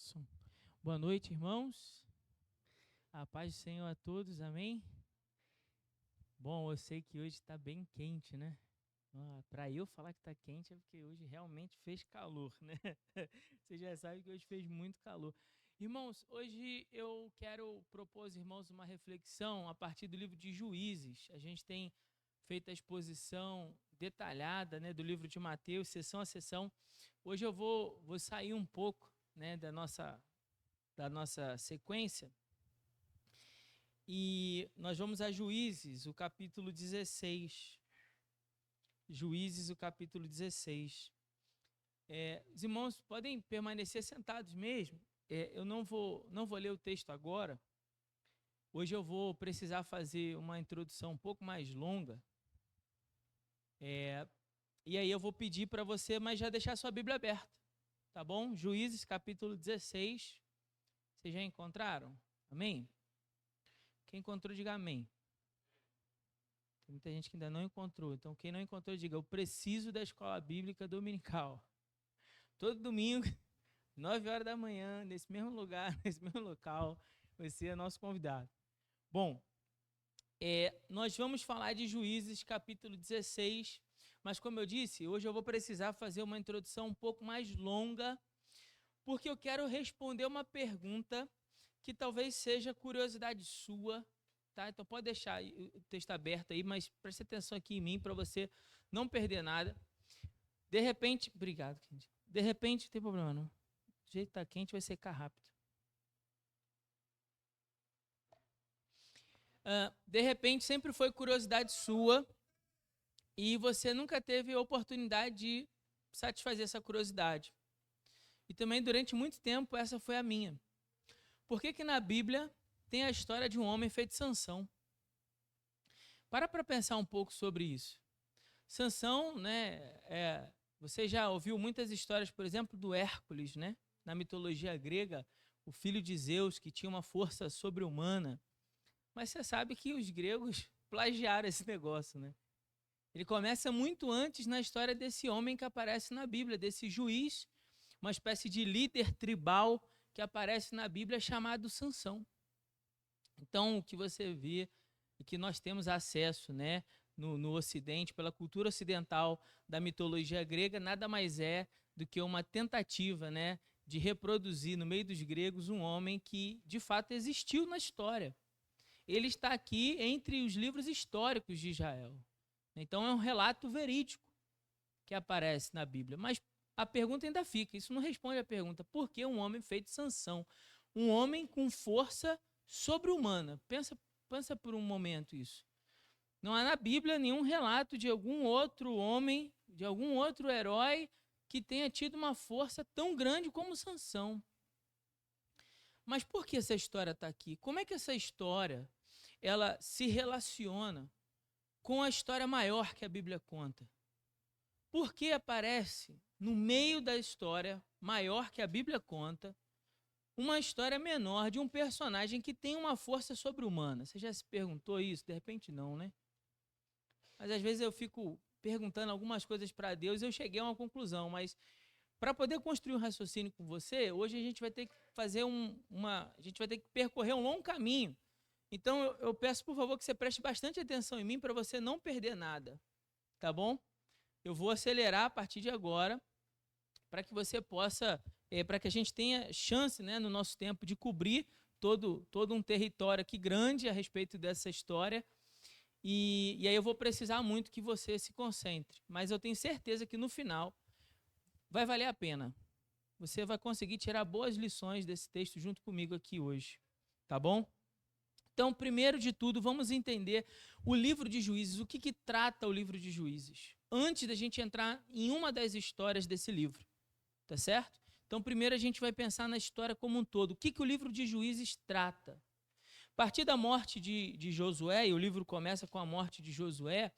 Som. Boa noite, irmãos. A paz do Senhor a todos, amém? Bom, eu sei que hoje está bem quente, né? Para eu falar que está quente é porque hoje realmente fez calor, né? Você já sabe que hoje fez muito calor. Irmãos, hoje eu quero propor aos irmãos uma reflexão a partir do livro de Juízes. A gente tem feito a exposição detalhada, né, do livro de Mateus, sessão a sessão. Hoje eu vou sair um pouco, né, da nossa sequência, e nós vamos a Juízes, o capítulo 16. Juízes, o capítulo 16. Os irmãos podem permanecer sentados mesmo. Eu não vou ler o texto agora. Hoje eu vou precisar fazer uma introdução um pouco mais longa. E aí eu vou pedir para você, mas já deixar sua Bíblia aberta, tá bom? Juízes, capítulo 16. Vocês já encontraram? Amém? Quem encontrou, diga amém. Tem muita gente que ainda não encontrou. Então, quem não encontrou, diga: eu preciso da escola bíblica dominical. Todo domingo, 9 horas da manhã, nesse mesmo lugar, nesse mesmo local, você é nosso convidado. Bom, nós vamos falar de Juízes, capítulo 16. Mas, como eu disse, hoje eu vou precisar fazer uma introdução um pouco mais longa, porque eu quero responder uma pergunta que talvez seja curiosidade sua, tá? Então pode deixar o texto aberto aí, mas preste atenção aqui em mim para você não perder nada. De repente, obrigado, Kendi. De repente, não tem problema não. O jeito que tá quente vai secar rápido. De repente, sempre foi curiosidade sua e você nunca teve a oportunidade de satisfazer essa curiosidade. E também, durante muito tempo, essa foi a minha. Por que na Bíblia tem a história de um homem feito Sansão? Para pensar um pouco sobre isso. Sansão, né, você já ouviu muitas histórias, por exemplo, do Hércules, né? Na mitologia grega, o filho de Zeus, que tinha uma força sobre-humana. Mas você sabe que os gregos plagiaram esse negócio, né? Ele começa muito antes na história desse homem que aparece na Bíblia, desse juiz, uma espécie de líder tribal que aparece na Bíblia chamado Sansão. Então, o que você vê e que nós temos acesso, né, no Ocidente, pela cultura ocidental da mitologia grega, nada mais é do que uma tentativa, né, de reproduzir no meio dos gregos um homem que, de fato, existiu na história. Ele está aqui entre os livros históricos de Israel. Então, é um relato verídico que aparece na Bíblia. Mas a pergunta ainda fica, isso não responde à pergunta: por que um homem feito Sansão? Um homem com força sobre-humana. Pensa por um momento isso. Não há na Bíblia nenhum relato de algum outro homem, de algum outro herói que tenha tido uma força tão grande como Sansão. Mas por que essa história está aqui? Como é que essa história ela se relaciona com a história maior que a Bíblia conta? Por que aparece no meio da história maior que a Bíblia conta uma história menor de um personagem que tem uma força sobre-humana? Você já se perguntou isso? De repente não, né? Mas às vezes eu fico perguntando algumas coisas para Deus e eu cheguei a uma conclusão, mas para poder construir um raciocínio com você, hoje a gente vai ter que fazer a gente vai ter que percorrer um longo caminho. Então eu peço, por favor, que você preste bastante atenção em mim para você não perder nada, tá bom? Eu vou acelerar a partir de agora para que você possa, para que a gente tenha chance, né, no nosso tempo de cobrir todo um território aqui grande a respeito dessa história. E aí eu vou precisar muito que você se concentre. Mas eu tenho certeza que no final vai valer a pena. Você vai conseguir tirar boas lições desse texto junto comigo aqui hoje. Tá bom? Então, primeiro de tudo, vamos entender o livro de Juízes. O que trata o livro de Juízes? Antes da gente entrar em uma das histórias desse livro. Tá certo? Então, primeiro a gente vai pensar na história como um todo. O que o livro de Juízes trata? A partir da morte de Josué, e o livro começa com a morte de Josué,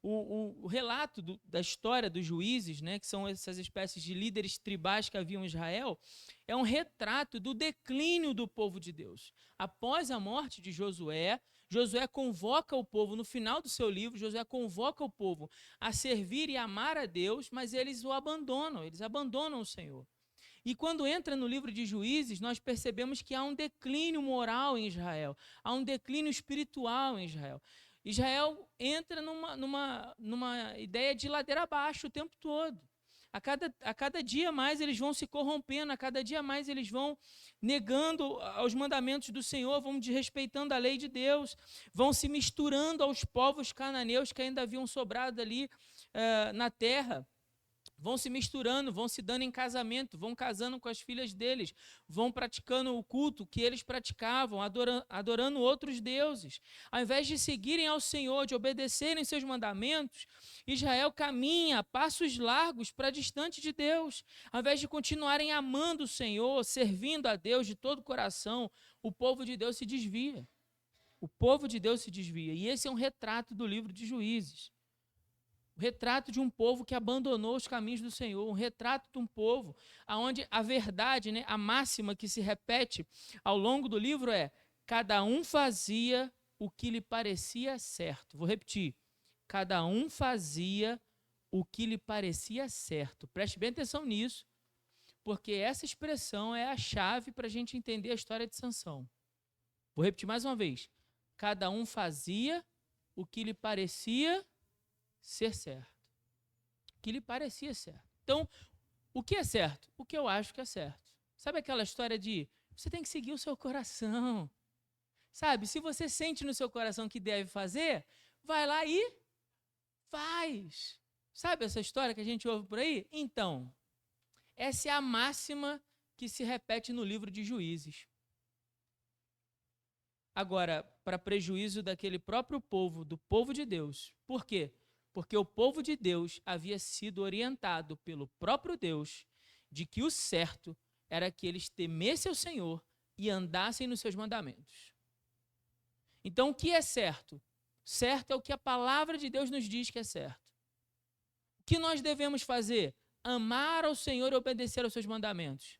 o relato da história dos juízes, né, que são essas espécies de líderes tribais que haviam em Israel, é um retrato do declínio do povo de Deus. Após a morte de Josué, Josué convoca o povo, no final do seu livro, Josué convoca o povo a servir e amar a Deus, mas eles o abandonam, eles abandonam o Senhor. E quando entra no livro de Juízes, nós percebemos que há um declínio moral em Israel, há um declínio espiritual em Israel. Israel entra numa ideia de ladeira abaixo o tempo todo. A cada dia mais eles vão se corrompendo, a cada dia mais eles vão negando aos mandamentos do Senhor, vão desrespeitando a lei de Deus, vão se misturando aos povos cananeus que ainda haviam sobrado ali na terra. Vão se misturando, vão se dando em casamento, vão casando com as filhas deles, vão praticando o culto que eles praticavam, adorando outros deuses. Ao invés de seguirem ao Senhor, de obedecerem seus mandamentos, Israel caminha a passos largos para distante de Deus. Ao invés de continuarem amando o Senhor, servindo a Deus de todo o coração, o povo de Deus se desvia. O povo de Deus se desvia. E esse é um retrato do livro de Juízes. O retrato de um povo que abandonou os caminhos do Senhor, um retrato de um povo onde a verdade, a máxima que se repete ao longo do livro é: cada um fazia o que lhe parecia certo. Vou repetir: cada um fazia o que lhe parecia certo. Preste bem atenção nisso, porque essa expressão é a chave para a gente entender a história de Sansão. Vou repetir mais uma vez: cada um fazia o que lhe parecia ser certo. O que lhe parecia certo. Então, o que é certo? O que eu acho que é certo. Sabe aquela história de você tem que seguir o seu coração? Sabe, se você sente no seu coração que deve fazer, vai lá e faz. Sabe essa história que a gente ouve por aí? Então, essa é a máxima que se repete no livro de Juízes. Agora, para prejuízo daquele próprio povo, do povo de Deus. Por quê? Porque o povo de Deus havia sido orientado pelo próprio Deus de que o certo era que eles temessem o Senhor e andassem nos seus mandamentos. Então, o que é certo? Certo é o que a palavra de Deus nos diz que é certo. O que nós devemos fazer? Amar ao Senhor e obedecer aos seus mandamentos.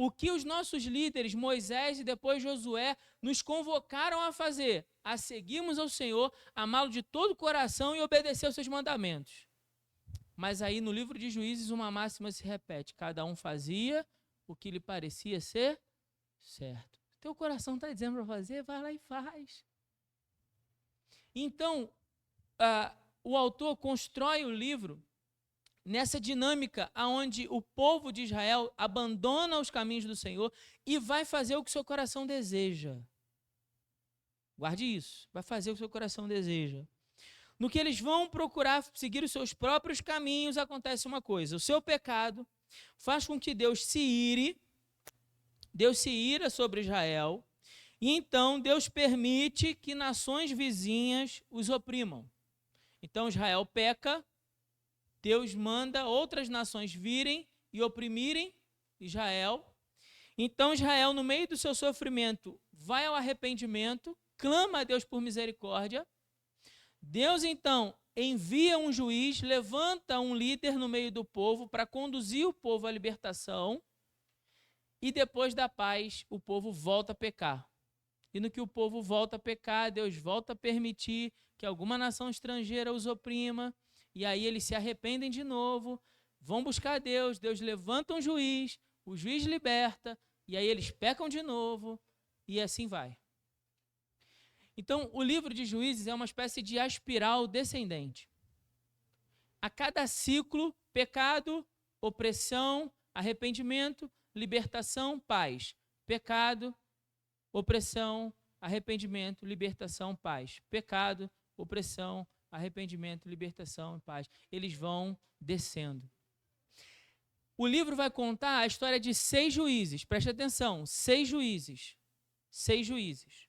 O que os nossos líderes, Moisés e depois Josué, nos convocaram a fazer? A seguirmos ao Senhor, amá-lo de todo o coração e obedecer aos seus mandamentos. Mas aí no livro de Juízes uma máxima se repete: cada um fazia o que lhe parecia ser certo. Teu coração está dizendo para fazer, vai lá e faz. Então, o autor constrói o livro nessa dinâmica onde o povo de Israel abandona os caminhos do Senhor e vai fazer o que seu coração deseja. Guarde isso, vai fazer o que seu coração deseja. No que eles vão procurar seguir os seus próprios caminhos, acontece uma coisa: o seu pecado faz com que Deus se ira sobre Israel, e então Deus permite que nações vizinhas os oprimam. Então Israel peca, Deus manda outras nações virem e oprimirem Israel. Então Israel, no meio do seu sofrimento, vai ao arrependimento, clama a Deus por misericórdia. Deus, então, envia um juiz, levanta um líder no meio do povo para conduzir o povo à libertação. E depois da paz, o povo volta a pecar. E no que o povo volta a pecar, Deus volta a permitir que alguma nação estrangeira os oprima. E aí eles se arrependem de novo, vão buscar Deus, Deus levanta um juiz, o juiz liberta, e aí eles pecam de novo, e assim vai. Então, o livro de Juízes é uma espécie de espiral descendente. A cada ciclo, pecado, opressão, arrependimento, libertação, paz. Pecado, opressão, arrependimento, libertação, paz. Pecado, opressão, arrependimento, libertação e paz. Eles vão descendo. O livro vai contar a história de 6 juízes. Preste atenção, 6 juízes. 6 juízes.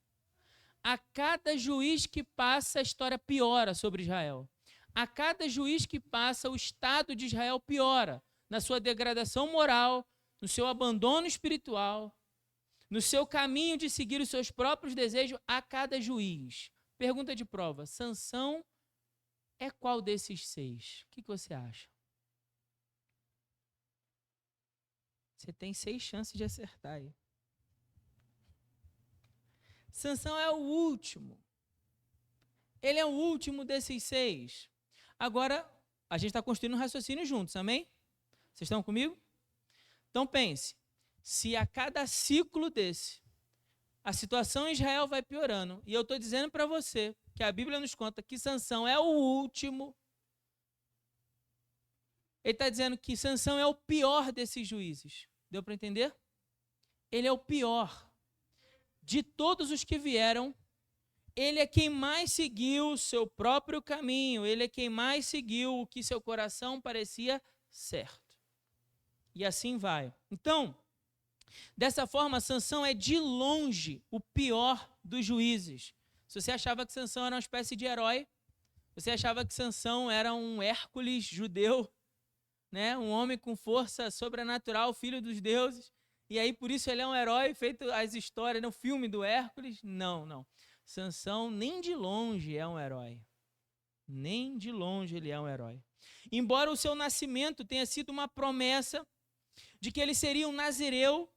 A cada juiz que passa, a história piora sobre Israel. A cada juiz que passa, o estado de Israel piora na sua degradação moral, no seu abandono espiritual, no seu caminho de seguir os seus próprios desejos a cada juiz. Pergunta de prova: Sansão é qual desses 6? O que você acha? Você tem 6 chances de acertar aí. Sansão é o último. Ele é o último desses 6. Agora, a gente está construindo um raciocínio juntos, amém? Vocês estão comigo? Então pense, se a cada ciclo desse, a situação em Israel vai piorando, e eu estou dizendo para você que a Bíblia nos conta que Sansão é o último, ele está dizendo que Sansão é o pior desses juízes. Deu para entender? Ele é o pior. De todos os que vieram, ele é quem mais seguiu o seu próprio caminho, ele é quem mais seguiu o que seu coração parecia certo. E assim vai. Então, dessa forma, Sansão é de longe o pior dos juízes. Se você achava que Sansão era uma espécie de herói, você achava que Sansão era um Hércules judeu, né? Um homem com força sobrenatural, filho dos deuses, e aí por isso ele é um herói, feito as histórias no filme do Hércules. Não. Sansão nem de longe é um herói. Nem de longe ele é um herói. Embora o seu nascimento tenha sido uma promessa de que ele seria um nazireu,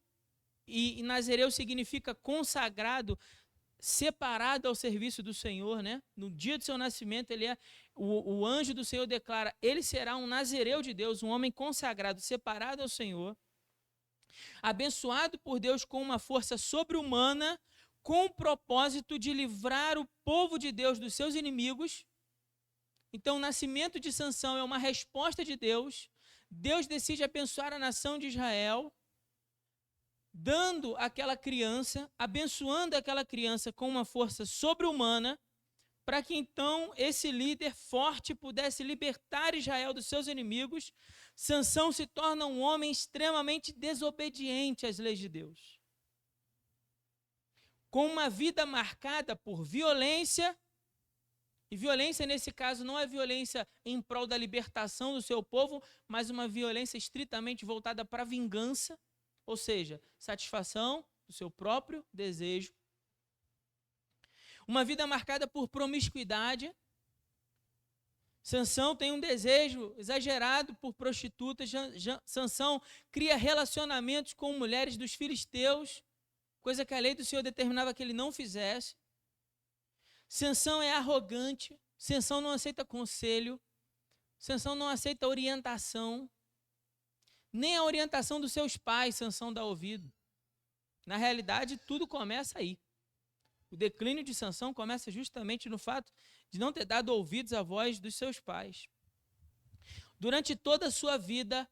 e nazireu significa consagrado, separado ao serviço do Senhor, né? No dia do seu nascimento, ele é o anjo do Senhor declara, ele será um nazireu de Deus, um homem consagrado, separado ao Senhor, abençoado por Deus com uma força sobre-humana, com o propósito de livrar o povo de Deus dos seus inimigos. Então, o nascimento de Sansão é uma resposta de Deus. Deus decide abençoar a nação de Israel, dando àquela criança, abençoando aquela criança com uma força sobre-humana, para que então esse líder forte pudesse libertar Israel dos seus inimigos. Sansão se torna um homem extremamente desobediente às leis de Deus, com uma vida marcada por violência, e violência nesse caso não é violência em prol da libertação do seu povo, mas uma violência estritamente voltada para a vingança, ou seja, satisfação do seu próprio desejo. Uma vida marcada por promiscuidade. Sansão tem um desejo exagerado por prostitutas. Sansão cria relacionamentos com mulheres dos filisteus, coisa que a lei do Senhor determinava que ele não fizesse. Sansão é arrogante. Sansão não aceita conselho. Sansão não aceita orientação. Nem a orientação dos seus pais Sansão dá ouvido. Na realidade, tudo começa aí. O declínio de Sansão começa justamente no fato de não ter dado ouvidos à voz dos seus pais. Durante toda a sua vida,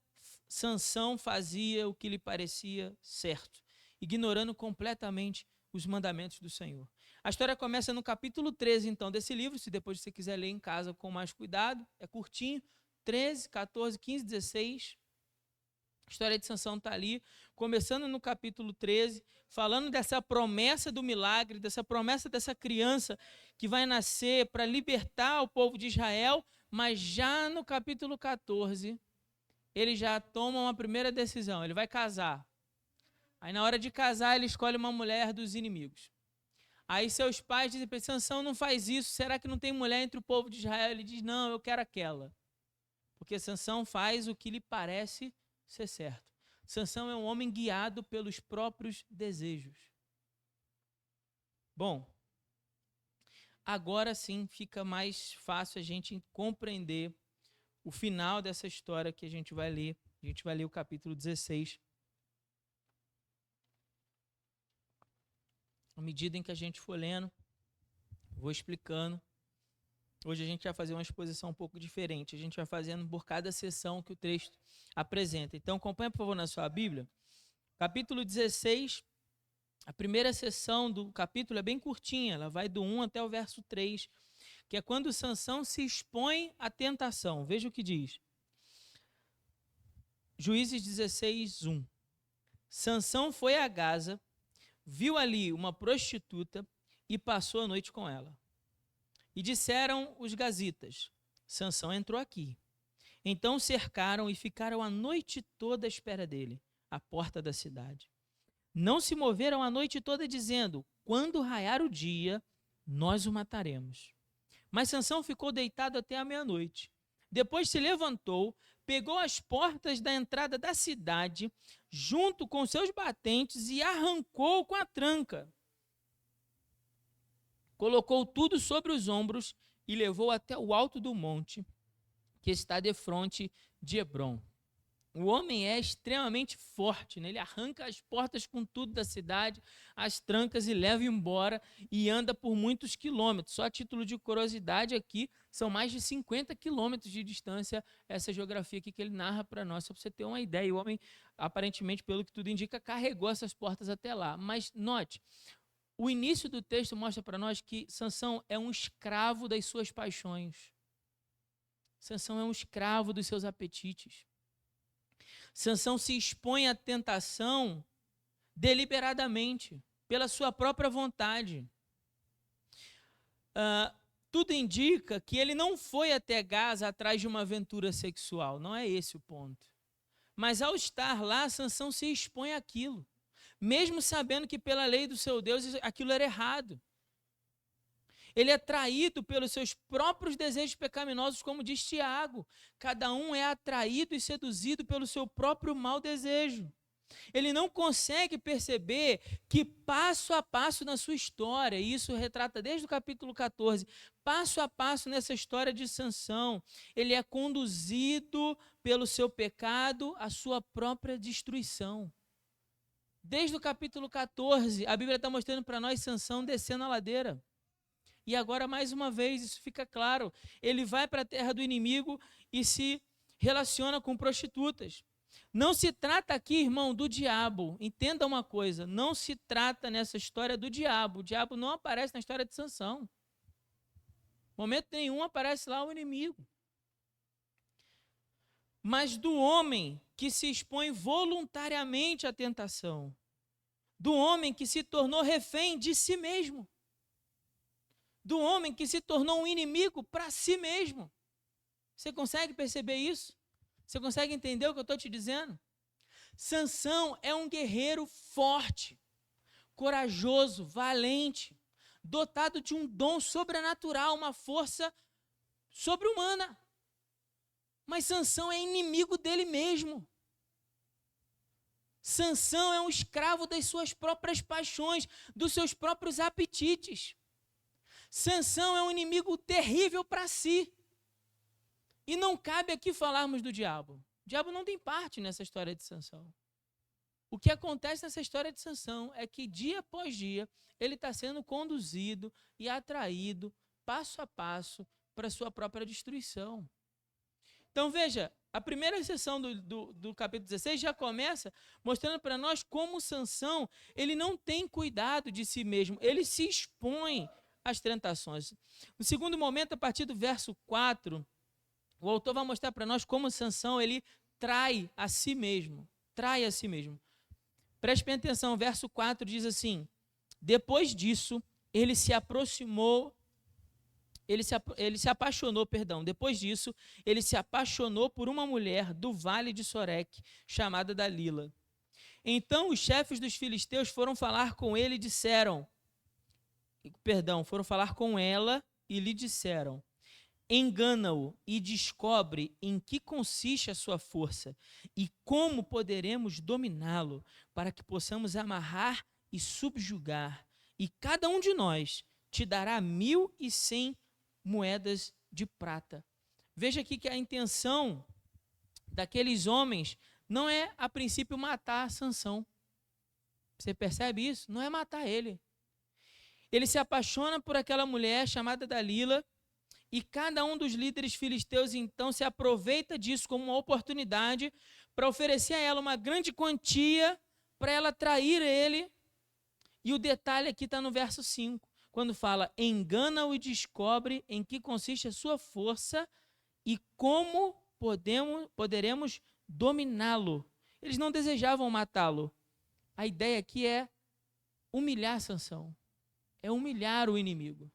Sansão fazia o que lhe parecia certo, ignorando completamente os mandamentos do Senhor. A história começa no capítulo 13, então, desse livro, se depois você quiser ler em casa com mais cuidado, é curtinho, 13, 14, 15, 16. A história de Sansão está ali, começando no capítulo 13, falando dessa promessa do milagre, dessa promessa dessa criança que vai nascer para libertar o povo de Israel, mas já no capítulo 14, ele já toma uma primeira decisão, ele vai casar. Aí na hora de casar, ele escolhe uma mulher dos inimigos. Aí seus pais dizem para ele, Sansão, não faz isso, será que não tem mulher entre o povo de Israel? Ele diz, não, eu quero aquela. Porque Sansão faz o que lhe parece ser certo. Sansão é um homem guiado pelos próprios desejos. Bom, agora sim fica mais fácil a gente compreender o final dessa história que a gente vai ler. A gente vai ler o capítulo 16. À medida em que a gente for lendo, vou explicando. Hoje a gente vai fazer uma exposição um pouco diferente. A gente vai fazendo por cada sessão que o texto apresenta. Então, acompanha, por favor, na sua Bíblia. Capítulo 16, a primeira sessão do capítulo é bem curtinha. Ela vai do 1 até o verso 3, que é quando Sansão se expõe à tentação. Veja o que diz. Juízes 16, 1. Sansão foi a Gaza, viu ali uma prostituta e passou a noite com ela. E disseram os gazitas, Sansão entrou aqui. Então cercaram e ficaram a noite toda à espera dele, à porta da cidade. Não se moveram a noite toda dizendo, quando raiar o dia, nós o mataremos. Mas Sansão ficou deitado até a meia-noite. Depois se levantou, pegou as portas da entrada da cidade, junto com seus batentes, e arrancou com a tranca. Colocou tudo sobre os ombros e levou até o alto do monte, que está defronte de Hebrom. O homem é extremamente forte, né? Ele arranca as portas com tudo da cidade, as trancas e leva embora e anda por muitos quilômetros. Só a título de curiosidade aqui, são mais de 50 quilômetros de distância essa geografia aqui que ele narra para nós, só para você ter uma ideia. E o homem, aparentemente, pelo que tudo indica, carregou essas portas até lá. Mas note, o início do texto mostra para nós que Sansão é um escravo das suas paixões. Sansão é um escravo dos seus apetites. Sansão se expõe à tentação deliberadamente, pela sua própria vontade. Tudo indica que ele não foi até Gaza atrás de uma aventura sexual, não é esse o ponto. Mas ao estar lá, Sansão se expõe àquilo, mesmo sabendo que pela lei do seu Deus aquilo era errado. Ele é traído pelos seus próprios desejos pecaminosos, como diz Tiago. Cada um é atraído e seduzido pelo seu próprio mau desejo. Ele não consegue perceber que passo a passo na sua história, e isso retrata desde o capítulo 14, passo a passo nessa história de Sansão, ele é conduzido pelo seu pecado à sua própria destruição. Desde o capítulo 14, a Bíblia está mostrando para nós Sansão descendo a ladeira. E agora, mais uma vez, isso fica claro. Ele vai para a terra do inimigo e se relaciona com prostitutas. Não se trata aqui, irmão, do diabo. Entenda uma coisa, não se trata nessa história do diabo. O diabo não aparece na história de Sansão. Momento nenhum aparece lá o inimigo. Mas do homem que se expõe voluntariamente à tentação. Do homem que se tornou refém de si mesmo. Do homem que se tornou um inimigo para si mesmo. Você consegue perceber isso? Você consegue entender o que eu estou te dizendo? Sansão é um guerreiro forte, corajoso, valente, dotado de um dom sobrenatural, uma força sobre-humana. Mas Sansão é inimigo dele mesmo. Sansão é um escravo das suas próprias paixões, dos seus próprios apetites. Sansão é um inimigo terrível para si. E não cabe aqui falarmos do diabo. O diabo não tem parte nessa história de Sansão. O que acontece nessa história de Sansão é que dia após dia ele está sendo conduzido e atraído passo a passo para a sua própria destruição. Então veja, a primeira sessão do capítulo 16 já começa mostrando para nós como Sansão ele não tem cuidado de si mesmo, ele se expõe às tentações. No segundo momento, a partir do verso 4, o autor vai mostrar para nós como Sansão ele trai a si mesmo. Trai a si mesmo. Preste bem atenção, o verso 4 diz assim: depois disso, ele se apaixonou, depois disso, ele se apaixonou por uma mulher do vale de Soreque, chamada Dalila. Então os chefes dos filisteus foram falar com ele e foram falar com ela e lhe disseram: engana-o e descobre em que consiste a sua força e como poderemos dominá-lo, para que possamos amarrar e subjugar, e cada um de nós te dará 1.100 moedas de prata. Veja aqui que a intenção daqueles homens não é, a princípio, matar Sansão. Você percebe isso? Não é matar ele. Ele se apaixona por aquela mulher chamada Dalila, e cada um dos líderes filisteus, então, se aproveita disso como uma oportunidade para oferecer a ela uma grande quantia para ela trair ele. E o detalhe aqui está no verso 5, quando fala: engana-o e descobre em que consiste a sua força e como poderemos dominá-lo. Eles não desejavam matá-lo. A ideia aqui é humilhar Sansão, é humilhar o inimigo.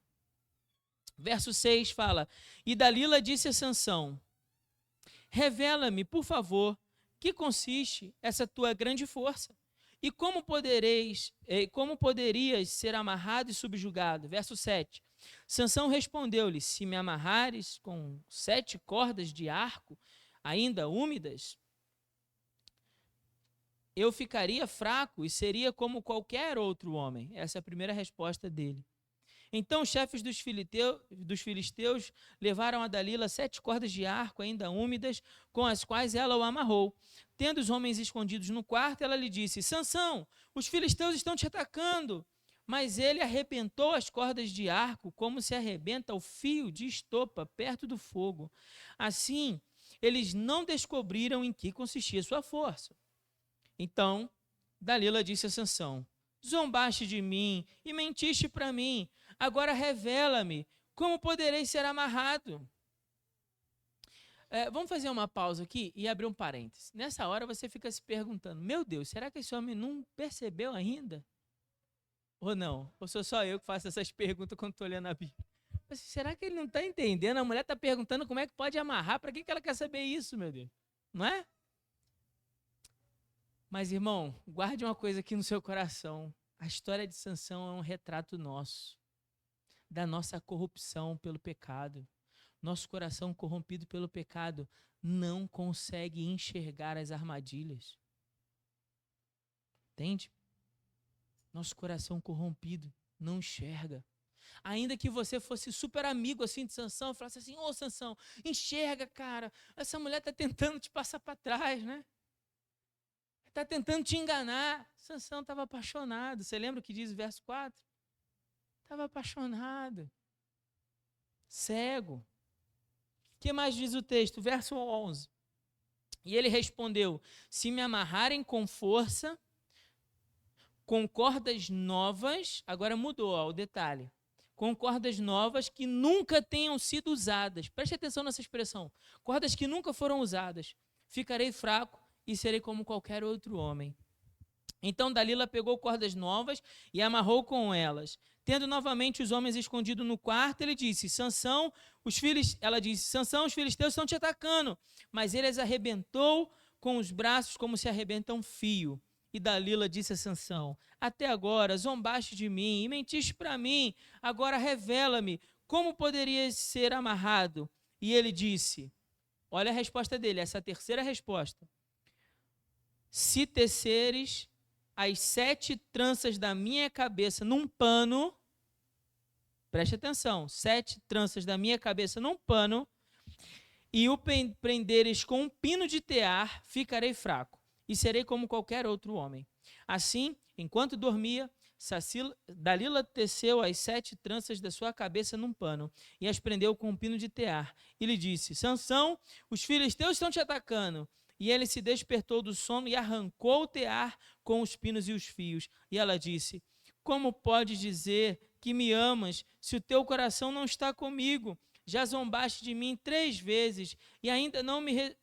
Verso 6 fala: e Dalila disse a Sansão: revela-me, por favor, que consiste essa tua grande força, e como poderias ser amarrado e subjugado. Verso 7. Sansão respondeu-lhe: se me amarrares com 7 cordas de arco, ainda úmidas, eu ficaria fraco e seria como qualquer outro homem. Essa é a primeira resposta dele. Então os chefes dos filisteus levaram a Dalila 7 cordas de arco ainda úmidas, com as quais ela o amarrou. Tendo os homens escondidos no quarto, ela lhe disse: Sansão, os filisteus estão te atacando. Mas ele arrebentou as cordas de arco, como se arrebenta o fio de estopa perto do fogo. Assim, eles não descobriram em que consistia sua força. Então, Dalila disse a Sansão: Zombaste de mim e mentiste para mim. Agora revela-me como poderei ser amarrado. Vamos fazer uma pausa aqui e abrir um parênteses. Nessa hora você fica se perguntando: meu Deus, será que esse homem não percebeu ainda? Ou não? Ou sou só eu que faço essas perguntas quando estou lendo a Bíblia? Mas será que ele não está entendendo? A mulher está perguntando como é que pode amarrar. Para que ela quer saber isso, meu Deus? Não é? Mas, irmão, guarde uma coisa aqui no seu coração. A história de Sansão é um retrato nosso, da nossa corrupção pelo pecado. Nosso coração corrompido pelo pecado não consegue enxergar as armadilhas. Entende? Nosso coração corrompido não enxerga. Ainda que você fosse super amigo assim de Sansão, falasse assim: ô Sansão, enxerga, cara, essa mulher está tentando te passar para trás, né? Está tentando te enganar. Sansão estava apaixonado. Você lembra o que diz o verso 4? Estava apaixonado. Cego. O que mais diz o texto? Verso 11. E ele respondeu: se me amarrarem com força, com cordas novas, agora mudou ó, o detalhe, com cordas novas que nunca tenham sido usadas. Preste atenção nessa expressão. Cordas que nunca foram usadas. Ficarei fraco e serei como qualquer outro homem. Então Dalila pegou cordas novas e amarrou com elas. Tendo novamente os homens escondidos no quarto, ele disse: Sansão, ela disse: Sansão, os filisteus estão te atacando. Mas ele as arrebentou com os braços como se arrebenta um fio. E Dalila disse a Sansão: até agora zombaste de mim e mentiste para mim. Agora revela-me como poderias ser amarrado. E ele disse: olha a resposta dele, essa é a terceira resposta. Se teceres as 7 tranças da minha cabeça num pano, preste atenção, 7 tranças da minha cabeça num pano, e o prenderes com um pino de tear, ficarei fraco, e serei como qualquer outro homem. Assim, enquanto dormia, Dalila teceu as 7 tranças da sua cabeça num pano, e as prendeu com um pino de tear. E lhe disse: Sansão, os filisteus estão te atacando. E ele se despertou do sono e arrancou o tear com os pinos e os fios. E ela disse: como podes dizer que me amas se o teu coração não está comigo? Já zombaste de mim 3 vezes e ainda não me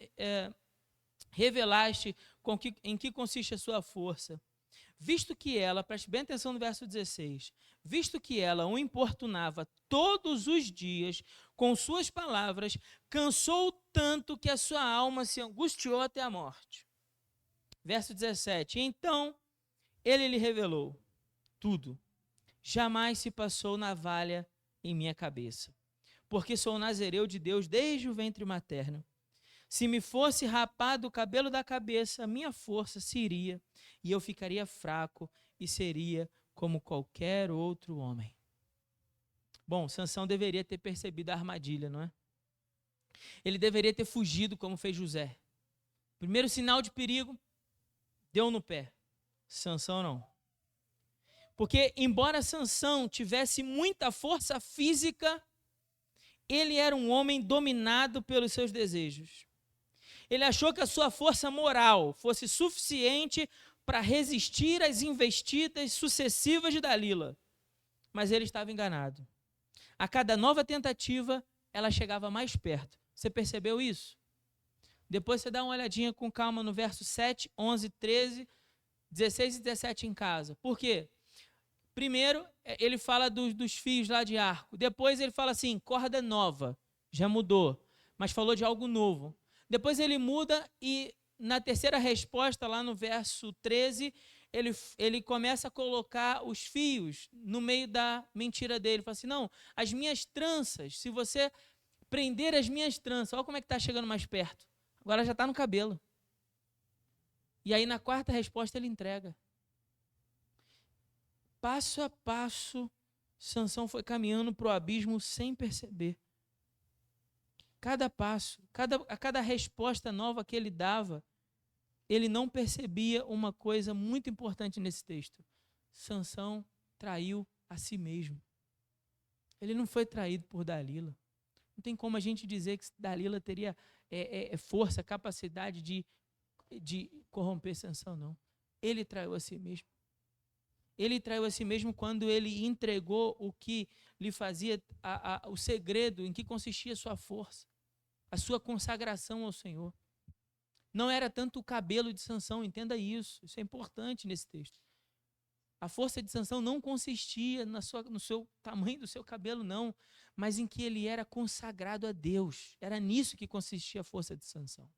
revelaste em que consiste a sua força. Visto que ela, preste bem atenção no verso 16, visto que ela o importunava todos os dias com suas palavras, cansou tanto que a sua alma se angustiou até a morte. Verso 17, então ele lhe revelou tudo. Jamais se passou navalha em minha cabeça, porque sou nazireu de Deus desde o ventre materno. Se me fosse rapado o cabelo da cabeça, minha força se iria, e eu ficaria fraco e seria como qualquer outro homem. Bom, Sansão deveria ter percebido a armadilha, não é? Ele deveria ter fugido como fez José. Primeiro sinal de perigo, deu no pé. Sansão não. Porque embora Sansão tivesse muita força física, ele era um homem dominado pelos seus desejos. Ele achou que a sua força moral fosse suficiente para resistir às investidas sucessivas de Dalila. Mas ele estava enganado. A cada nova tentativa, ela chegava mais perto. Você percebeu isso? Depois você dá uma olhadinha com calma no verso 7, 11, 13, 16 e 17 em casa. Por quê? Primeiro, ele fala dos fios lá de arco. Depois ele fala assim, corda nova. Já mudou, mas falou de algo novo. Depois ele muda e na terceira resposta, lá no verso 13, ele começa a colocar os fios no meio da mentira dele. Ele fala assim, não, as minhas tranças, se você prender as minhas tranças, olha como é que está chegando mais perto. Agora já está no cabelo. E aí na quarta resposta ele entrega. Passo a passo, Sansão foi caminhando para o abismo sem perceber. Cada passo, a cada resposta nova que ele dava, ele não percebia uma coisa muito importante nesse texto. Sansão traiu a si mesmo. Ele não foi traído por Dalila. Não tem como a gente dizer que Dalila teria força, capacidade de corromper Sansão, não. Ele traiu a si mesmo. Ele traiu a si mesmo quando ele entregou o que lhe fazia, o segredo em que consistia a sua força, a sua consagração ao Senhor. Não era tanto o cabelo de Sansão, entenda isso. Isso é importante nesse texto. A força de Sansão não consistia no seu tamanho do seu cabelo, não, mas em que ele era consagrado a Deus. Era nisso que consistia a força de Sansão.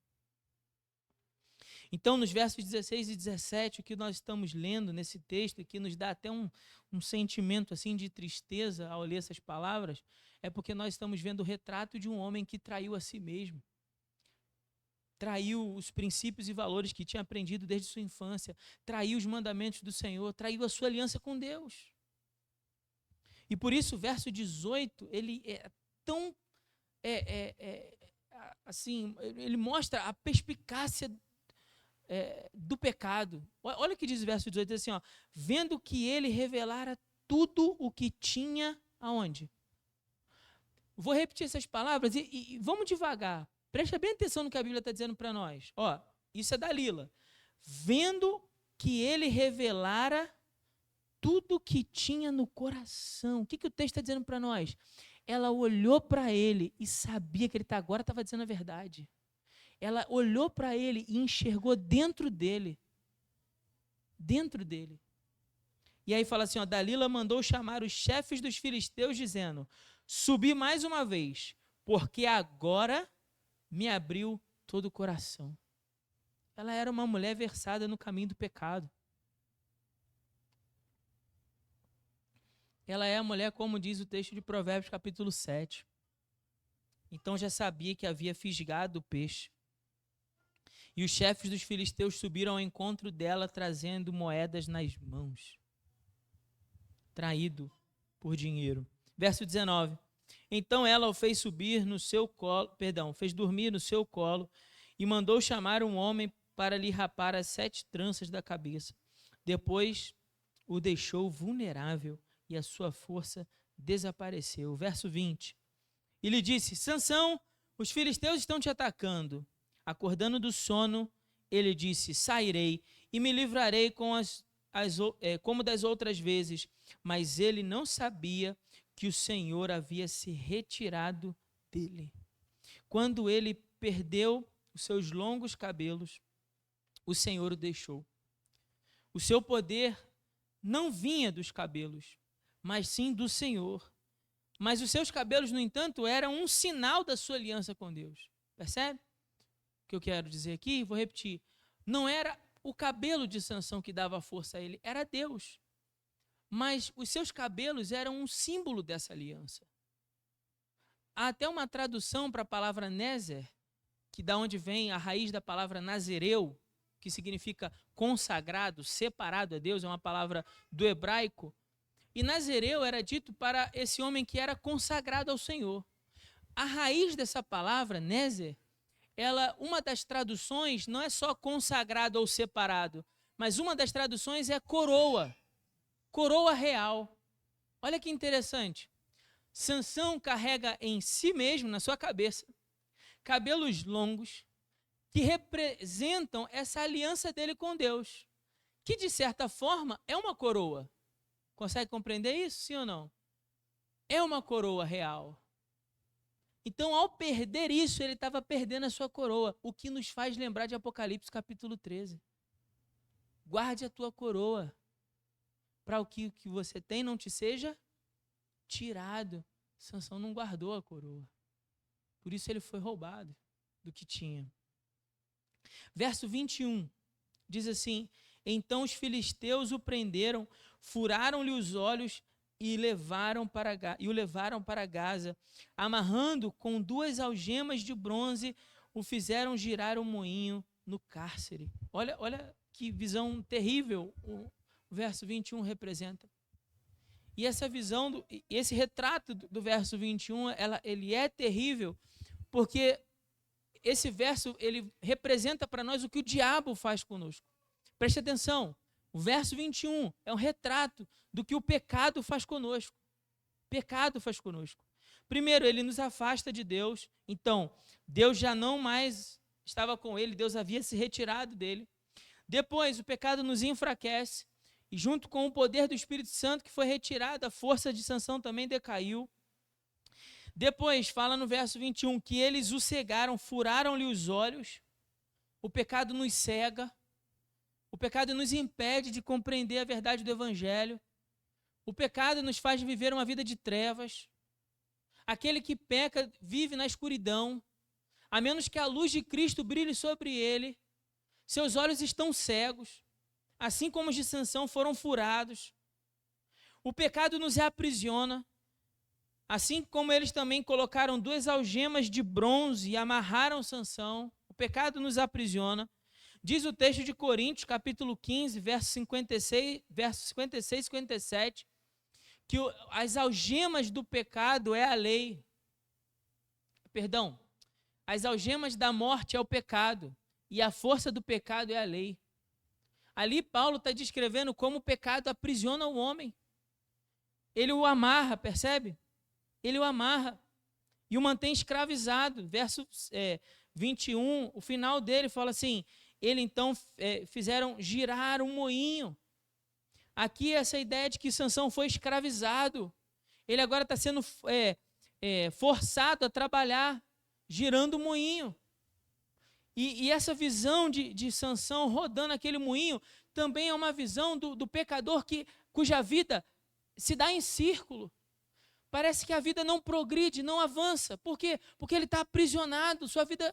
Então, nos versos 16 e 17, o que nós estamos lendo nesse texto, e que nos dá até um sentimento assim de tristeza ao ler essas palavras, é porque nós estamos vendo o retrato de um homem que traiu a si mesmo. Traiu os princípios e valores que tinha aprendido desde sua infância, traiu os mandamentos do Senhor, traiu a sua aliança com Deus. E por isso o verso 18, ele é tão, assim, ele mostra a perspicácia do pecado. Olha o que diz o verso 18, diz assim, ó, vendo que ele revelara tudo o que tinha aonde? Vou repetir essas palavras e vamos devagar. Presta bem atenção no que a Bíblia está dizendo para nós. Ó, isso é Dalila. Vendo que ele revelara tudo que tinha no coração. O que o texto está dizendo para nós? Ela olhou para ele e sabia que ele agora estava dizendo a verdade. Ela olhou para ele e enxergou dentro dele. Dentro dele. E aí fala assim, ó, Dalila mandou chamar os chefes dos filisteus, dizendo, subi mais uma vez, porque agora me abriu todo o coração. Ela era uma mulher versada no caminho do pecado. Ela é a mulher, como diz o texto de Provérbios, capítulo 7. Então já sabia que havia fisgado o peixe. E os chefes dos filisteus subiram ao encontro dela, trazendo moedas nas mãos. Traído por dinheiro. Verso 19. Então ela o fez subir no seu colo, fez dormir no seu colo e mandou chamar um homem para lhe rapar as 7 tranças da cabeça. Depois o deixou vulnerável e a sua força desapareceu. Verso 20. E lhe disse, Sansão, os filisteus estão te atacando. Acordando do sono, ele disse, sairei e me livrarei como das outras vezes. Mas ele não sabia que o Senhor havia se retirado dele. Quando ele perdeu os seus longos cabelos, o Senhor o deixou. O seu poder não vinha dos cabelos, mas sim do Senhor. Mas os seus cabelos, no entanto, eram um sinal da sua aliança com Deus. Percebe o que eu quero dizer aqui? Vou repetir. Não era o cabelo de Sansão que dava força a ele, era Deus. Mas os seus cabelos eram um símbolo dessa aliança. Há até uma tradução para a palavra Nézer, que da onde vem a raiz da palavra nazireu, que significa consagrado, separado a Deus, é uma palavra do hebraico. E nazireu era dito para esse homem que era consagrado ao Senhor. A raiz dessa palavra, Nézer, uma das traduções não é só consagrado ou separado, mas uma das traduções é coroa. Coroa real. Olha que interessante. Sansão carrega em si mesmo, na sua cabeça, cabelos longos que representam essa aliança dele com Deus, que de certa forma é uma coroa. Consegue compreender isso, sim ou não? É uma coroa real. Então, ao perder isso, ele estava perdendo a sua coroa, o que nos faz lembrar de Apocalipse capítulo 13. Guarde a tua coroa, para o que você tem não te seja tirado. Sansão não guardou a coroa. Por isso ele foi roubado do que tinha. Verso 21 diz assim, então os filisteus o prenderam, furaram-lhe os olhos e o levaram para Gaza, amarrando com 2 algemas de bronze, o fizeram girar um moinho no cárcere. Olha que visão terrível o verso 21 representa. E essa visão, esse retrato do verso 21, ele é terrível, porque esse verso, ele representa para nós o que o diabo faz conosco. Preste atenção, o verso 21 é um retrato do que o pecado faz conosco. Pecado faz conosco. Primeiro, ele nos afasta de Deus. Então, Deus já não mais estava com ele, Deus havia se retirado dele. Depois, o pecado nos enfraquece. E junto com o poder do Espírito Santo que foi retirado, a força de Sansão também decaiu. Depois, fala no verso 21, que eles o cegaram, furaram-lhe os olhos. O pecado nos cega. O pecado nos impede de compreender a verdade do Evangelho. O pecado nos faz viver uma vida de trevas. Aquele que peca vive na escuridão. A menos que a luz de Cristo brilhe sobre ele, seus olhos estão cegos. Assim como os de Sansão foram furados. O pecado nos aprisiona. Assim como eles também colocaram 2 algemas de bronze e amarraram Sansão, o pecado nos aprisiona. Diz o texto de Coríntios, capítulo 15, versos 56 e 57, que as algemas do pecado é a lei. Perdão, as algemas da morte é o pecado e a força do pecado é a lei. Ali Paulo está descrevendo como o pecado aprisiona o homem. Ele o amarra, percebe? Ele o amarra e o mantém escravizado. Verso 21, o final dele fala assim, ele então fizeram girar um moinho. Aqui essa ideia de que Sansão foi escravizado. Ele agora está sendo forçado a trabalhar, girando o moinho. E essa visão de Sansão rodando aquele moinho também é uma visão do pecador cuja vida se dá em círculo. Parece que a vida não progride, não avança. Por quê? Porque ele está aprisionado, sua vida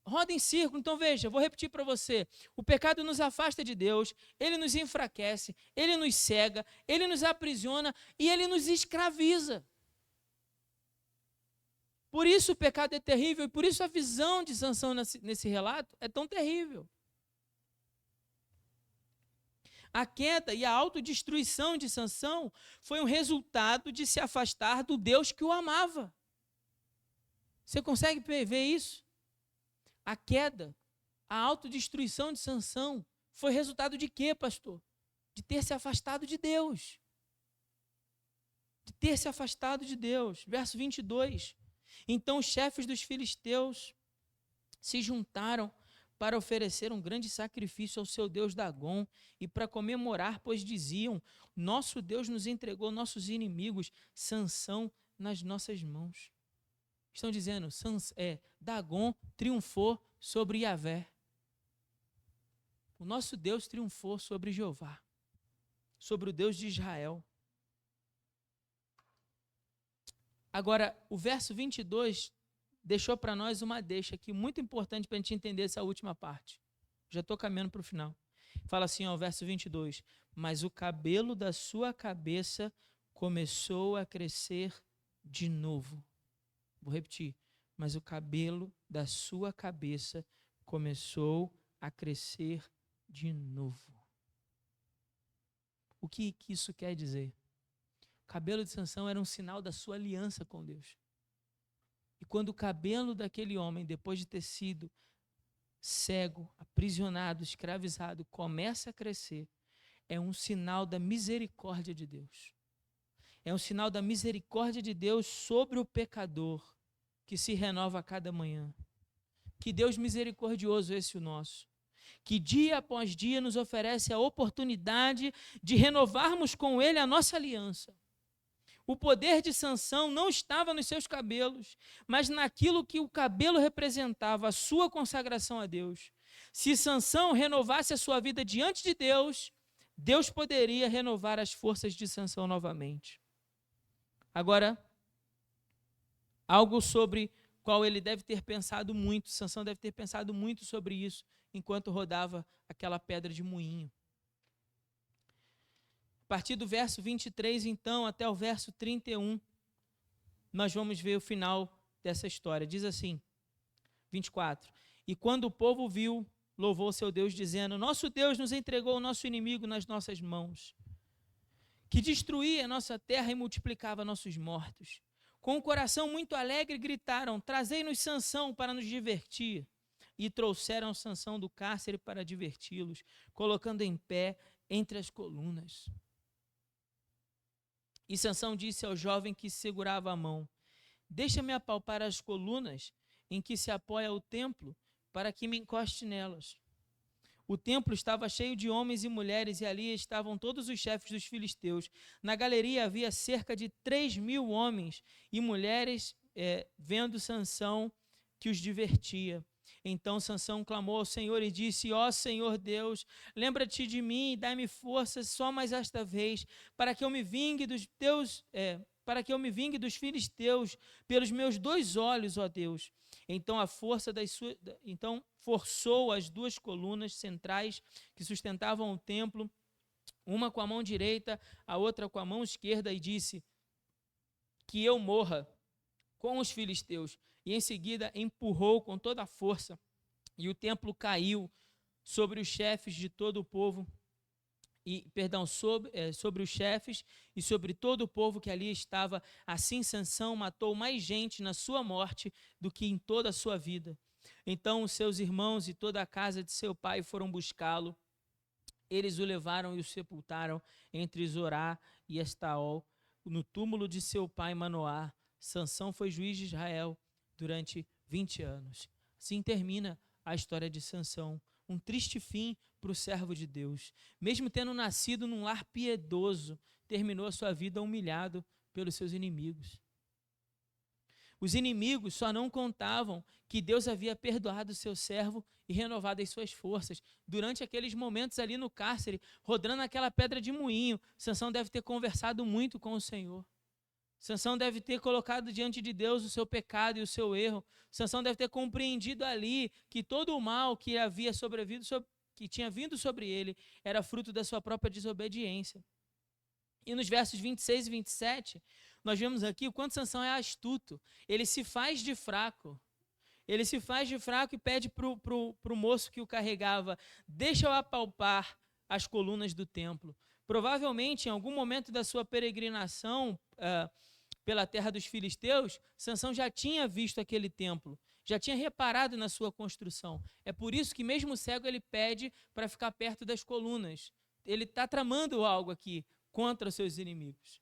roda em círculo. Então veja, vou repetir para você. O pecado nos afasta de Deus, ele nos enfraquece, ele nos cega, ele nos aprisiona e ele nos escraviza. Por isso o pecado é terrível e por isso a visão de Sansão nesse relato é tão terrível. A queda e a autodestruição de Sansão foi um resultado de se afastar do Deus que o amava. Você consegue ver isso? A queda, a autodestruição de Sansão foi resultado de quê, pastor? De ter se afastado de Deus. De ter se afastado de Deus. Verso 22. Então os chefes dos filisteus se juntaram para oferecer um grande sacrifício ao seu Deus Dagom e para comemorar, pois diziam, nosso Deus nos entregou nossos inimigos, Sansão nas nossas mãos. Estão dizendo, Dagom triunfou sobre Yahvé. O nosso Deus triunfou sobre Jeová, sobre o Deus de Israel. Agora, o verso 22 deixou para nós uma deixa aqui muito importante para a gente entender essa última parte. Já estou caminhando para o final. Fala assim, ó, verso 22. Mas o cabelo da sua cabeça começou a crescer de novo. Vou repetir. Mas o cabelo da sua cabeça começou a crescer de novo. O que isso quer dizer? O cabelo de Sansão era um sinal da sua aliança com Deus. E quando o cabelo daquele homem, depois de ter sido cego, aprisionado, escravizado, começa a crescer, é um sinal da misericórdia de Deus. É um sinal da misericórdia de Deus sobre o pecador, que se renova a cada manhã. Que Deus misericordioso esse o nosso. Que dia após dia nos oferece a oportunidade de renovarmos com Ele a nossa aliança. O poder de Sansão não estava nos seus cabelos, mas naquilo que o cabelo representava, a sua consagração a Deus. Se Sansão renovasse a sua vida diante de Deus, Deus poderia renovar as forças de Sansão novamente. Agora, algo sobre qual ele deve ter pensado muito, Sansão deve ter pensado muito sobre isso, enquanto rodava aquela pedra de moinho. A partir do verso 23, então, até o verso 31, nós vamos ver o final dessa história. Diz assim, 24. E quando o povo viu, louvou seu Deus, dizendo, nosso Deus nos entregou o nosso inimigo nas nossas mãos. que destruía a nossa terra e multiplicava nossos mortos. Com o coração muito alegre gritaram: trazei-nos Sansão para nos divertir. E trouxeram Sansão do cárcere para diverti-los, colocando em pé entre as colunas. E Sansão disse ao jovem que segurava a mão: deixa-me apalpar as colunas em que se apoia o templo, para que me encoste nelas. O templo estava cheio de homens e mulheres, e ali estavam todos os chefes dos filisteus. Na galeria havia cerca de 3.000 homens e mulheres, vendo Sansão, que os divertia. Então Sansão clamou ao Senhor e disse: ó Senhor Deus, lembra-te de mim e dai-me forças só mais esta vez, para que eu me vingue dos filisteus pelos meus 2 olhos, ó Deus. Então forçou as 2 colunas centrais que sustentavam o templo, uma com a mão direita, a outra com a mão esquerda, e disse: que eu morra com os filisteus. E em seguida empurrou com toda a força, e o templo caiu sobre os chefes de todo o povo, sobre os chefes e sobre todo o povo que ali estava. Assim Sansão matou mais gente na sua morte do que em toda a sua vida. Então os seus irmãos e toda a casa de seu pai foram buscá-lo. Eles o levaram e o sepultaram entre Zorá e Estaol, no túmulo de seu pai Manoá. Sansão foi juiz de Israel durante 20 anos. Assim termina a história de Sansão. Um triste fim para o servo de Deus. Mesmo tendo nascido num lar piedoso, terminou a sua vida humilhado pelos seus inimigos. Os inimigos só não contavam que Deus havia perdoado o seu servo e renovado as suas forças. Durante aqueles momentos ali no cárcere, rodando aquela pedra de moinho, Sansão deve ter conversado muito com o Senhor. Sansão deve ter colocado diante de Deus o seu pecado e o seu erro. Sansão deve ter compreendido ali que todo o mal que tinha vindo sobre ele era fruto da sua própria desobediência. E nos versos 26 e 27, nós vemos aqui o quanto Sansão é astuto. Ele se faz de fraco. Ele se faz de fraco e pede para o moço que o carregava: deixa eu apalpar as colunas do templo. Provavelmente, em algum momento da sua peregrinação pela terra dos filisteus, Sansão já tinha visto aquele templo, já tinha reparado na sua construção. É por isso que mesmo cego ele pede para ficar perto das colunas. Ele está tramando algo aqui contra os seus inimigos.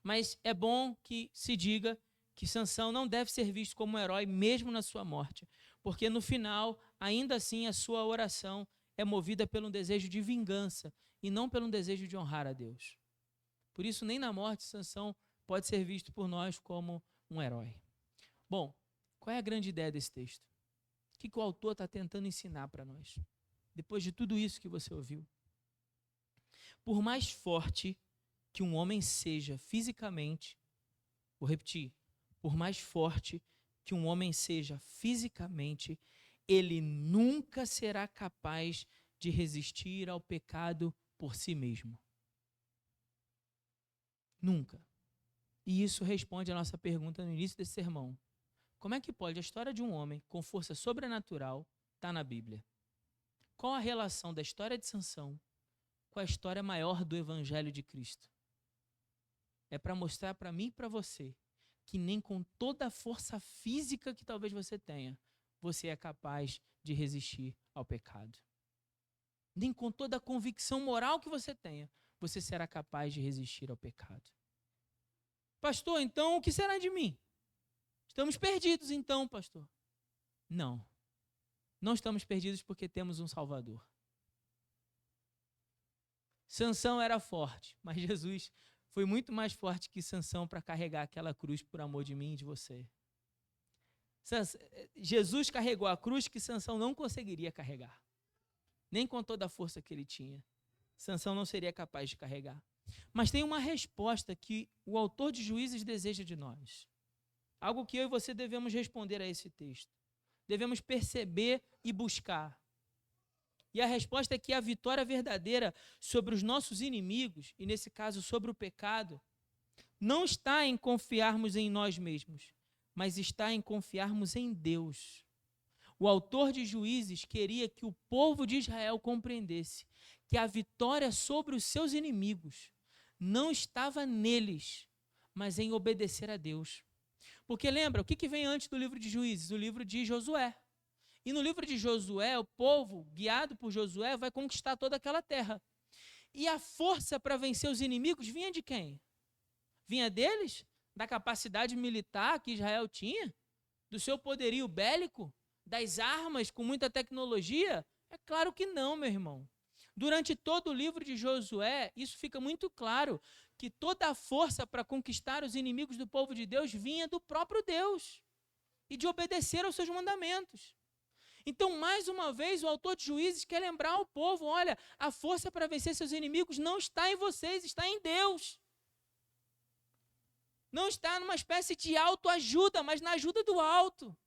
Mas é bom que se diga que Sansão não deve ser visto como um herói mesmo na sua morte, porque no final, ainda assim, a sua oração é movida pelo desejo de vingança e não pelo desejo de honrar a Deus. Por isso, nem na morte, Sansão pode ser visto por nós como um herói. Bom, qual é a grande ideia desse texto? O que o autor está tentando ensinar para nós? Depois de tudo isso que você ouviu. Por mais forte que um homem seja fisicamente, vou repetir, por mais forte que um homem seja fisicamente, ele nunca será capaz de resistir ao pecado por si mesmo. Nunca. E isso responde à nossa pergunta no início desse sermão. Como é que pode a história de um homem com força sobrenatural estar na Bíblia? Qual a relação da história de Sansão com a história maior do Evangelho de Cristo? É para mostrar para mim e para você que nem com toda a força física que talvez você tenha, você é capaz de resistir ao pecado. Nem com toda a convicção moral que você tenha, você será capaz de resistir ao pecado. Pastor, então o que será de mim? Estamos perdidos então, pastor. Não. Não estamos perdidos porque temos um Salvador. Sansão era forte, mas Jesus foi muito mais forte que Sansão para carregar aquela cruz por amor de mim e de você. Jesus carregou a cruz que Sansão não conseguiria carregar. Nem com toda a força que ele tinha. Sansão não seria capaz de carregar. Mas tem uma resposta que o autor de Juízes deseja de nós. Algo que eu e você devemos responder a esse texto. Devemos perceber e buscar. E a resposta é que a vitória verdadeira sobre os nossos inimigos, e nesse caso sobre o pecado, não está em confiarmos em nós mesmos, mas está em confiarmos em Deus. O autor de Juízes queria que o povo de Israel compreendesse que a vitória sobre os seus inimigos não estava neles, mas em obedecer a Deus. Porque lembra, o que vem antes do livro de Juízes? O livro de Josué. E no livro de Josué, o povo, guiado por Josué, vai conquistar toda aquela terra. E a força para vencer os inimigos vinha de quem? Vinha deles? Da capacidade militar que Israel tinha? Do seu poderio bélico? Das armas com muita tecnologia? É claro que não, meu irmão. Durante todo o livro de Josué, isso fica muito claro, que toda a força para conquistar os inimigos do povo de Deus vinha do próprio Deus e de obedecer aos seus mandamentos. Então, mais uma vez, o autor de Juízes quer lembrar ao povo, olha, a força para vencer seus inimigos não está em vocês, está em Deus. Não está numa espécie de autoajuda, mas na ajuda do alto.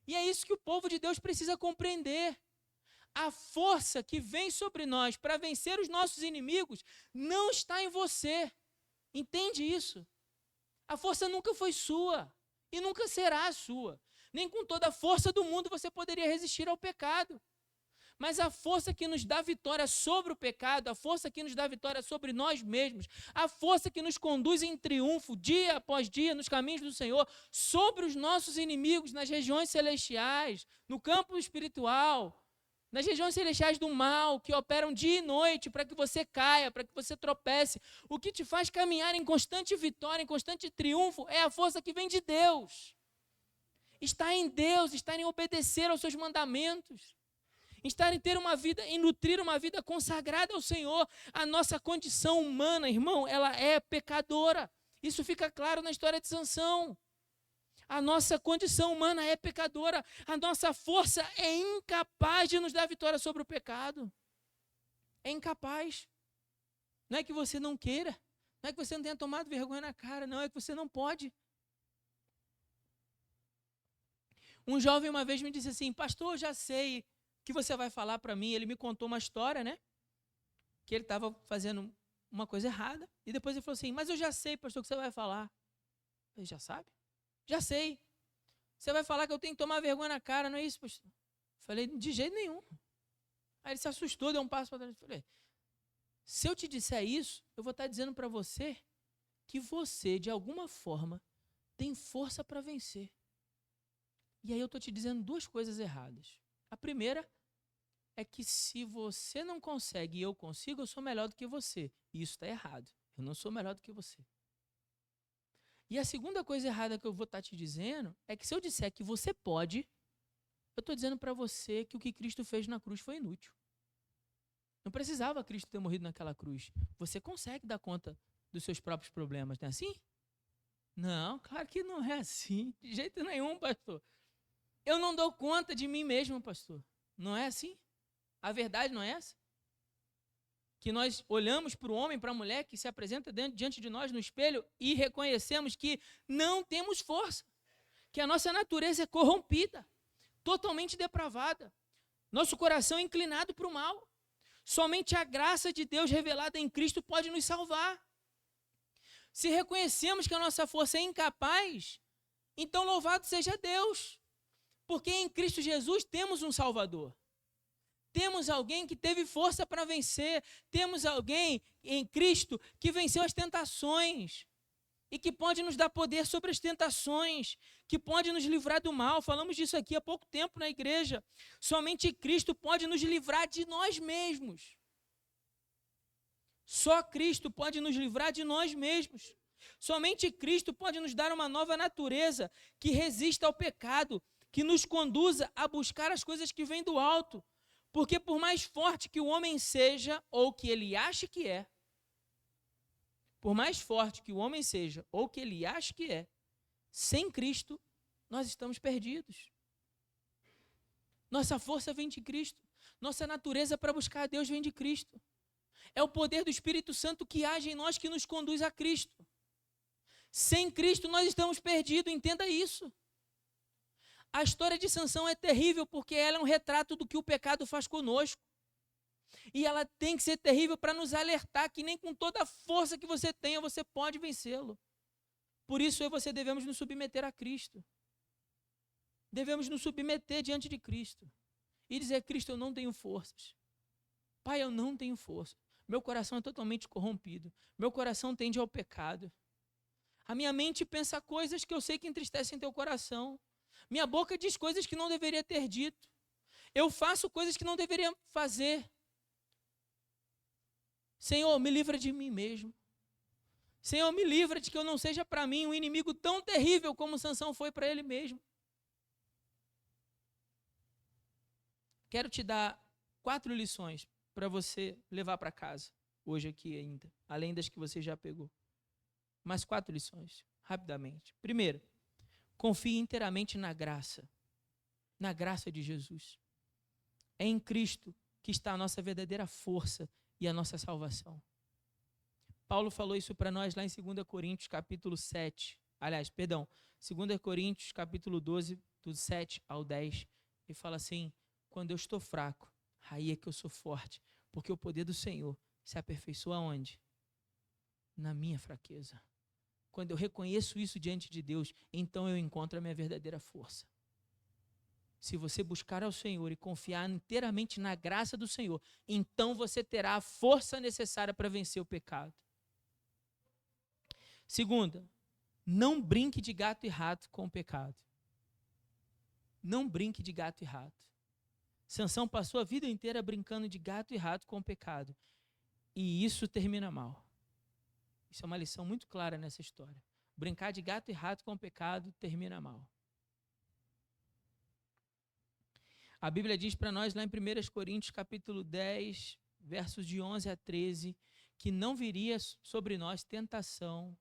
E é isso que o povo de Deus precisa compreender. A força que vem sobre nós para vencer os nossos inimigos não está em você. Entende isso? A força nunca foi sua e nunca será sua. Nem com toda a força do mundo você poderia resistir ao pecado. Mas a força que nos dá vitória sobre o pecado, a força que nos dá vitória sobre nós mesmos, a força que nos conduz em triunfo, dia após dia, nos caminhos do Senhor, sobre os nossos inimigos, nas regiões celestiais, no campo espiritual, nas regiões celestiais do mal, que operam dia e noite para que você caia, para que você tropece. O que te faz caminhar em constante vitória, em constante triunfo, é a força que vem de Deus. Está em Deus, está em obedecer aos seus mandamentos. Estar em ter uma vida, em nutrir uma vida consagrada ao Senhor. A nossa condição humana, irmão, ela é pecadora. Isso fica claro na história de Sansão. A nossa condição humana é pecadora. A nossa força é incapaz de nos dar vitória sobre o pecado. É incapaz. Não é que você não queira. Não é que você não tenha tomado vergonha na cara. Não, é que você não pode. Um jovem uma vez me disse assim, pastor, eu já sei que você vai falar para mim. Ele me contou uma história, né? Que ele estava fazendo uma coisa errada. E depois ele falou assim, mas eu já sei, pastor, o que você vai falar. Ele já sabe? Já sei. Você vai falar que eu tenho que tomar vergonha na cara, não é isso, pastor? Falei, de jeito nenhum. Aí ele se assustou, deu um passo para trás. Falei, se eu te disser isso, eu vou estar dizendo para você que você, de alguma forma, tem força para vencer. E aí eu estou te dizendo duas coisas erradas. A primeira é que se você não consegue e eu consigo, eu sou melhor do que você. E isso está errado. Eu não sou melhor do que você. E a segunda coisa errada que eu vou estar te dizendo é que se eu disser que você pode, eu estou dizendo para você que o que Cristo fez na cruz foi inútil. Não precisava Cristo ter morrido naquela cruz. Você consegue dar conta dos seus próprios problemas, não é assim? Não, claro que não é assim. De jeito nenhum, pastor. Eu não dou conta de mim mesmo, pastor. Não é assim? A verdade não é essa? Que nós olhamos para o homem, para a mulher que se apresenta diante de nós no espelho e reconhecemos que não temos força, que a nossa natureza é corrompida, totalmente depravada, nosso coração é inclinado para o mal. Somente a graça de Deus revelada em Cristo pode nos salvar. Se reconhecemos que a nossa força é incapaz, então louvado seja Deus, porque em Cristo Jesus temos um Salvador. Temos alguém que teve força para vencer. Temos alguém em Cristo que venceu as tentações e que pode nos dar poder sobre as tentações, que pode nos livrar do mal. Falamos disso aqui há pouco tempo na igreja. Somente Cristo pode nos livrar de nós mesmos. Só Cristo pode nos livrar de nós mesmos. Somente Cristo pode nos dar uma nova natureza que resista ao pecado, que nos conduza a buscar as coisas que vêm do alto. Porque por mais forte que o homem seja, ou que ele ache que é, por mais forte que o homem seja, ou que ele ache que é, sem Cristo, nós estamos perdidos. Nossa força vem de Cristo. Nossa natureza para buscar a Deus vem de Cristo. É o poder do Espírito Santo que age em nós que nos conduz a Cristo. Sem Cristo, nós estamos perdidos, entenda isso. A história de Sansão é terrível porque ela é um retrato do que o pecado faz conosco. E ela tem que ser terrível para nos alertar que nem com toda a força que você tenha, você pode vencê-lo. Por isso eu e você devemos nos submeter a Cristo. Devemos nos submeter diante de Cristo. E dizer, Cristo, eu não tenho forças. Pai, eu não tenho força. Meu coração é totalmente corrompido. Meu coração tende ao pecado. A minha mente pensa coisas que eu sei que entristecem teu coração. Minha boca diz coisas que não deveria ter dito. Eu faço coisas que não deveria fazer. Senhor, me livra de mim mesmo. Senhor, me livra de que eu não seja para mim um inimigo tão terrível como Sansão foi para ele mesmo. Quero te dar 4 lições para você levar para casa, hoje aqui ainda, além das que você já pegou. Mais 4 lições, rapidamente. Primeiro, confie inteiramente na graça de Jesus. É em Cristo que está a nossa verdadeira força e a nossa salvação. Paulo falou isso para nós lá em 2 Coríntios, capítulo 7. Aliás, perdão, 2 Coríntios, capítulo 12, do 7 ao 10. Ele fala assim, quando eu estou fraco, aí é que eu sou forte, porque o poder do Senhor se aperfeiçoa onde? Na minha fraqueza. Quando eu reconheço isso diante de Deus, então eu encontro a minha verdadeira força. Se você buscar ao Senhor e confiar inteiramente na graça do Senhor, então você terá a força necessária para vencer o pecado. Segunda, não brinque de gato e rato com o pecado. Não brinque de gato e rato. Sansão passou a vida inteira brincando de gato e rato com o pecado. E isso termina mal. Isso é uma lição muito clara nessa história. Brincar de gato e rato com o pecado termina mal. A Bíblia diz para nós lá em 1 Coríntios capítulo 10, versos de 11 a 13, que não viria sobre nós tentação,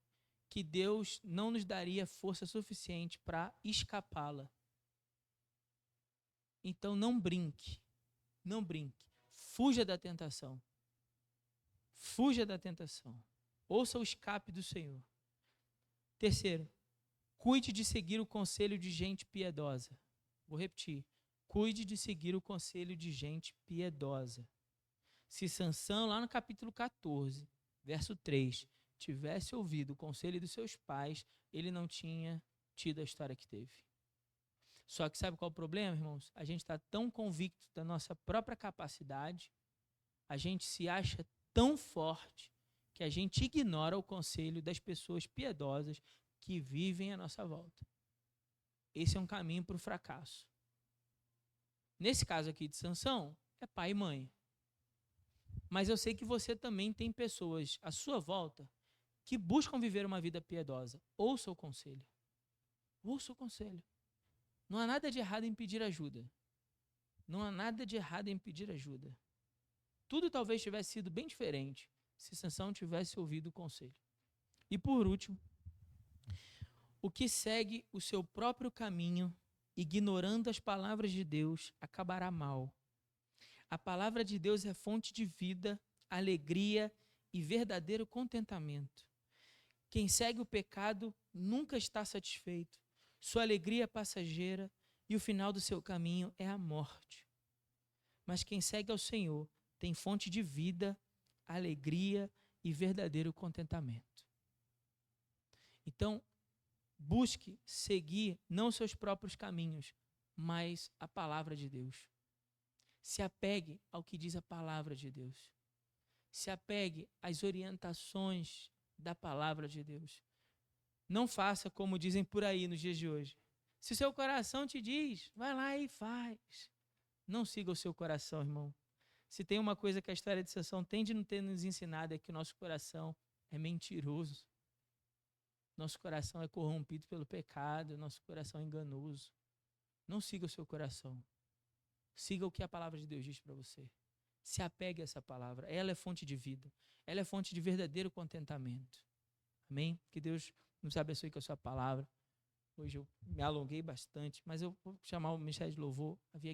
que Deus não nos daria força suficiente para escapá-la. Então não brinque, não brinque. Fuja da tentação. Fuja da tentação. Ouça o escape do Senhor. Terceiro, cuide de seguir o conselho de gente piedosa. Vou repetir. Cuide de seguir o conselho de gente piedosa. Se Sansão, lá no capítulo 14, verso 3, tivesse ouvido o conselho dos seus pais, ele não tinha tido a história que teve. Só que sabe qual é o problema, irmãos? A gente está tão convicto da nossa própria capacidade, a gente se acha tão forte, que a gente ignora o conselho das pessoas piedosas que vivem à nossa volta. Esse é um caminho para o fracasso. Nesse caso aqui de Sansão, é pai e mãe. Mas eu sei que você também tem pessoas à sua volta que buscam viver uma vida piedosa. Ouça o conselho. Ouça o conselho. Não há nada de errado em pedir ajuda. Não há nada de errado em pedir ajuda. Tudo talvez tivesse sido bem diferente se Sansão tivesse ouvido o conselho. E por último, o que segue o seu próprio caminho, ignorando as palavras de Deus, acabará mal. A palavra de Deus é fonte de vida, alegria e verdadeiro contentamento. Quem segue o pecado nunca está satisfeito. Sua alegria é passageira e o final do seu caminho é a morte. Mas quem segue ao Senhor tem fonte de vida, alegria e verdadeiro contentamento. Então, busque seguir não seus próprios caminhos, mas a palavra de Deus. Se apegue ao que diz a palavra de Deus. Se apegue às orientações da palavra de Deus. Não faça como dizem por aí nos dias de hoje. Se o seu coração te diz, vai lá e faz. Não siga o seu coração, irmão. Se tem uma coisa que a história de Sansão tem de não ter nos ensinado é que o nosso coração é mentiroso. Nosso coração é corrompido pelo pecado, nosso coração é enganoso. Não siga o seu coração. Siga o que a palavra de Deus diz para você. Se apegue a essa palavra. Ela é fonte de vida. Ela é fonte de verdadeiro contentamento. Amém? Que Deus nos abençoe com a sua palavra. Hoje eu me alonguei bastante, mas eu vou chamar o ministério de louvor. Havia